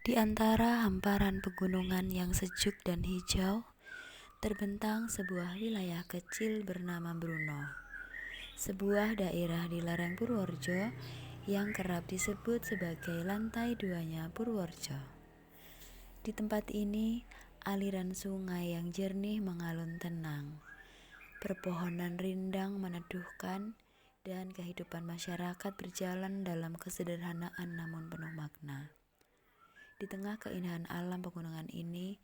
Di antara hamparan pegunungan yang sejuk dan hijau, terbentang sebuah wilayah kecil bernama Bruno. Sebuah daerah di lereng Purworejo yang kerap disebut sebagai lantai duanya Purworejo. Di tempat ini, aliran sungai yang jernih mengalun tenang. Perpohonan rindang meneduhkan dan kehidupan masyarakat berjalan dalam kesederhanaan namun penuh makna. Di tengah keindahan alam pegunungan ini,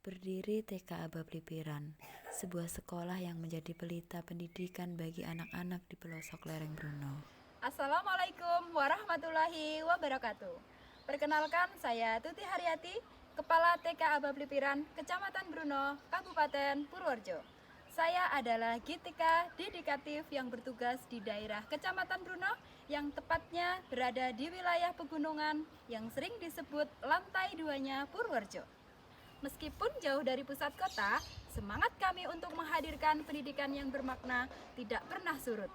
berdiri TK Aba Blipiran, sebuah sekolah yang menjadi pelita pendidikan bagi anak-anak di pelosok lereng Bruno. Assalamualaikum warahmatullahi wabarakatuh. Perkenalkan, saya Tuti Haryati, Kepala TK Aba Blipiran, Kecamatan Bruno, Kabupaten Purworejo. Saya adalah GTK dedikatif yang bertugas di daerah Kecamatan Bruno yang tepatnya berada di wilayah pegunungan yang sering disebut lantai duanya Purworejo. Meskipun jauh dari pusat kota, semangat kami untuk menghadirkan pendidikan yang bermakna tidak pernah surut.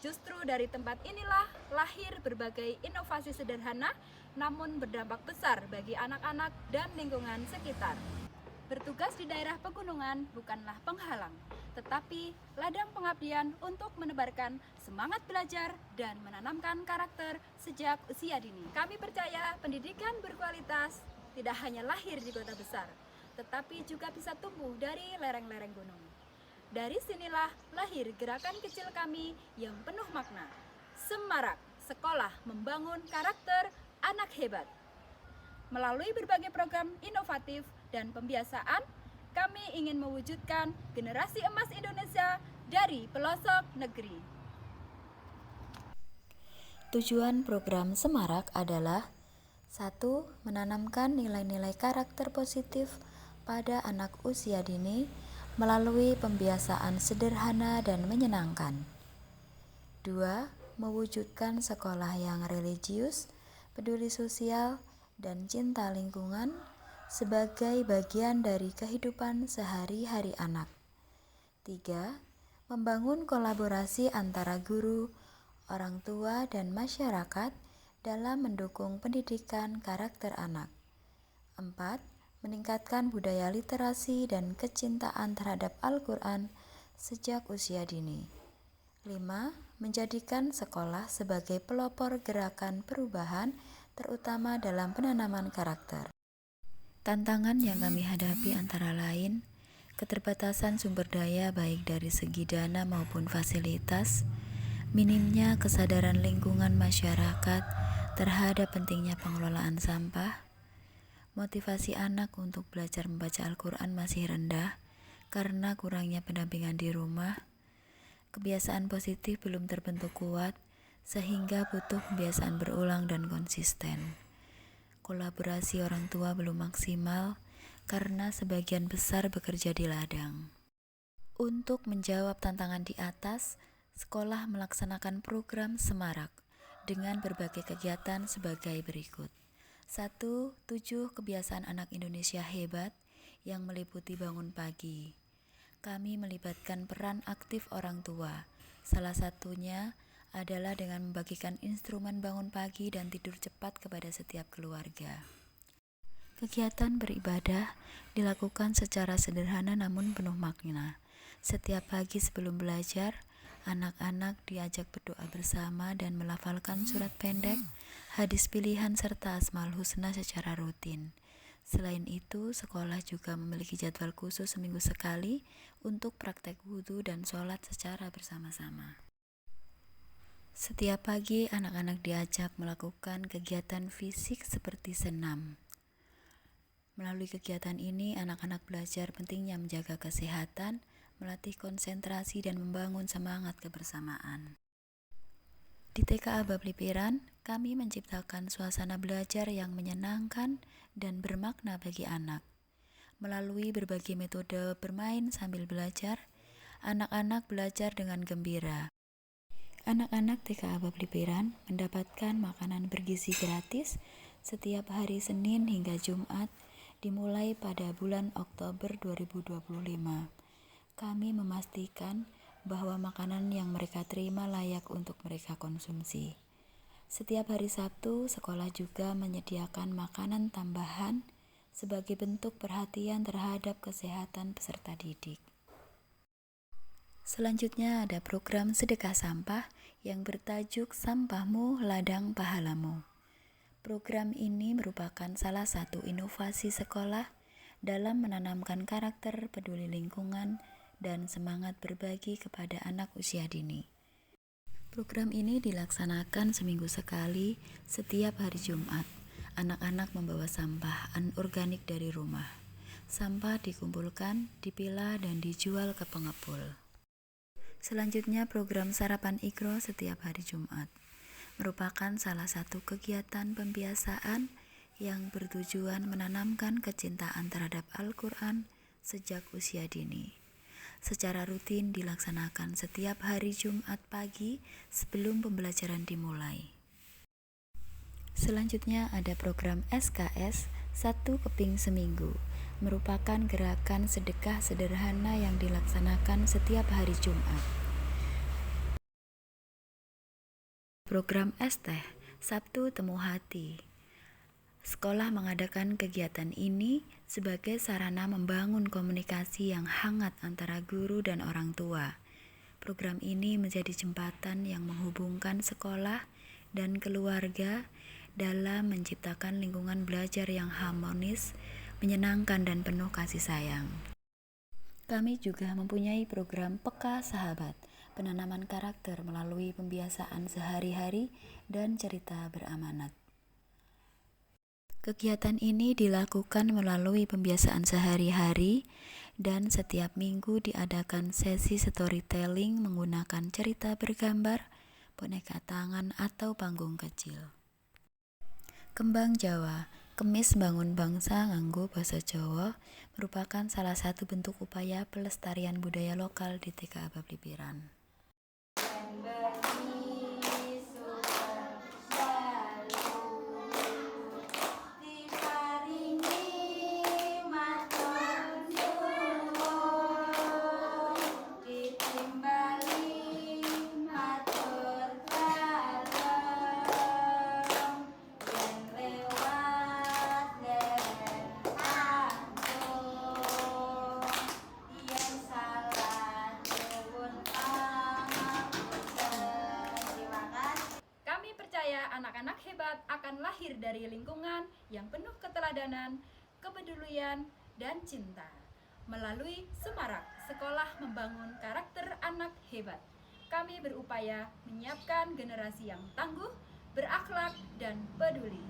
Justru dari tempat inilah lahir berbagai inovasi sederhana namun berdampak besar bagi anak-anak dan lingkungan sekitar. Bertugas di daerah pegunungan bukanlah penghalang, tetapi ladang pengabdian untuk menebarkan semangat belajar dan menanamkan karakter sejak usia dini. Kami percaya pendidikan berkualitas tidak hanya lahir di kota besar, tetapi juga bisa tumbuh dari lereng-lereng gunung. Dari sinilah lahir gerakan kecil kami yang penuh makna. Semarak, sekolah membangun karakter anak hebat. Melalui berbagai program inovatif dan pembiasaan, kami ingin mewujudkan generasi emas Indonesia dari pelosok negeri. Tujuan program Semarak adalah 1. Menanamkan nilai-nilai karakter positif pada anak usia dini melalui pembiasaan sederhana dan menyenangkan. 2. Mewujudkan sekolah yang religius, peduli sosial, dan cinta lingkungan sebagai bagian dari kehidupan sehari-hari anak. 3. Membangun kolaborasi antara guru, orang tua, dan masyarakat dalam mendukung pendidikan karakter anak. 4. Meningkatkan budaya literasi dan kecintaan terhadap Al-Quran sejak usia dini. 5. Menjadikan sekolah sebagai pelopor gerakan perubahan, terutama dalam penanaman karakter. Tantangan yang kami hadapi antara lain keterbatasan sumber daya baik dari segi dana maupun fasilitas, minimnya kesadaran lingkungan masyarakat terhadap pentingnya pengelolaan sampah, motivasi anak untuk belajar membaca Al-Quran masih rendah karena kurangnya pendampingan di rumah, kebiasaan positif belum terbentuk kuat sehingga butuh pembiasaan berulang dan konsisten. Kolaborasi orang tua belum maksimal karena sebagian besar bekerja di ladang. Untuk menjawab tantangan di atas, sekolah melaksanakan program Semarak dengan berbagai kegiatan sebagai berikut. 1. 7 kebiasaan anak Indonesia hebat yang meliputi bangun pagi. Kami melibatkan peran aktif orang tua. Salah satunya adalah dengan membagikan instrumen bangun pagi dan tidur cepat kepada setiap keluarga. Kegiatan beribadah dilakukan secara sederhana namun penuh makna. Setiap pagi sebelum belajar, anak-anak diajak berdoa bersama dan melafalkan surat pendek, hadis pilihan serta Asmaul Husna secara rutin. Selain itu, sekolah juga memiliki jadwal khusus seminggu sekali untuk praktek wudhu dan sholat secara bersama-sama. Setiap pagi, anak-anak diajak melakukan kegiatan fisik seperti senam. Melalui kegiatan ini, anak-anak belajar pentingnya menjaga kesehatan, melatih konsentrasi, dan membangun semangat kebersamaan. Di TK Aba Blipiran, kami menciptakan suasana belajar yang menyenangkan dan bermakna bagi anak. Melalui berbagai metode bermain sambil belajar, anak-anak belajar dengan gembira. Anak-anak TK Aba Blipiran mendapatkan makanan bergizi gratis setiap hari Senin hingga Jumat dimulai pada bulan Oktober 2025. Kami memastikan bahwa makanan yang mereka terima layak untuk mereka konsumsi. Setiap hari Sabtu, sekolah juga menyediakan makanan tambahan sebagai bentuk perhatian terhadap kesehatan peserta didik. Selanjutnya ada program sedekah sampah yang bertajuk Sampahmu Ladang Pahalamu. Program ini merupakan salah satu inovasi sekolah dalam menanamkan karakter peduli lingkungan dan semangat berbagi kepada anak usia dini. Program ini dilaksanakan seminggu sekali setiap hari Jumat. Anak-anak membawa sampah anorganik dari rumah. Sampah dikumpulkan, dipilah, dan dijual ke pengepul. Selanjutnya program sarapan Iqra setiap hari Jumat merupakan salah satu kegiatan pembiasaan yang bertujuan menanamkan kecintaan terhadap Al-Quran sejak usia dini. Secara rutin dilaksanakan setiap hari Jumat pagi sebelum pembelajaran dimulai. Selanjutnya ada program SKS Satu Keping Seminggu, merupakan gerakan sedekah sederhana yang dilaksanakan setiap hari Jumat. Program STeh Sabtu Temu Hati. Sekolah mengadakan kegiatan ini sebagai sarana membangun komunikasi yang hangat antara guru dan orang tua. Program ini menjadi jembatan yang menghubungkan sekolah dan keluarga dalam menciptakan lingkungan belajar yang harmonis, menyenangkan, dan penuh kasih sayang. Kami juga mempunyai program Peka Sahabat, penanaman karakter melalui pembiasaan sehari-hari dan cerita beramanat. Kegiatan ini dilakukan melalui pembiasaan sehari-hari dan setiap minggu diadakan sesi storytelling menggunakan cerita bergambar, boneka tangan, atau panggung kecil. Kembang Jawa, kemis bangun bangsa nganggo basa Jawa, merupakan salah satu bentuk upaya pelestarian budaya lokal di TK Bablipiran. Anak-anak hebat akan lahir dari lingkungan yang penuh keteladanan, kepedulian, dan cinta. Melalui Semarak, sekolah membangun karakter anak hebat. Kami berupaya menyiapkan generasi yang tangguh, berakhlak, dan peduli.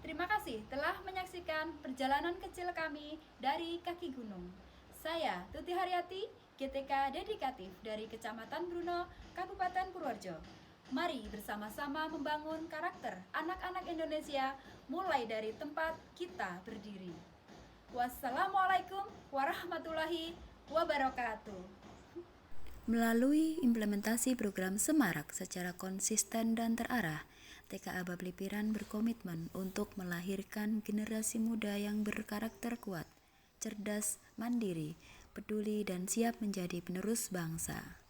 Terima kasih telah menyaksikan perjalanan kecil kami dari kaki gunung. Saya Tuti Haryati, GTK Dedikatif dari Kecamatan Bruno, Kabupaten Purworejo. Mari bersama-sama membangun karakter anak-anak Indonesia mulai dari tempat kita berdiri. Wassalamualaikum warahmatullahi wabarakatuh. Melalui implementasi program Semarak secara konsisten dan terarah, TKA Bablipiran berkomitmen untuk melahirkan generasi muda yang berkarakter kuat, cerdas, mandiri, peduli, dan siap menjadi penerus bangsa.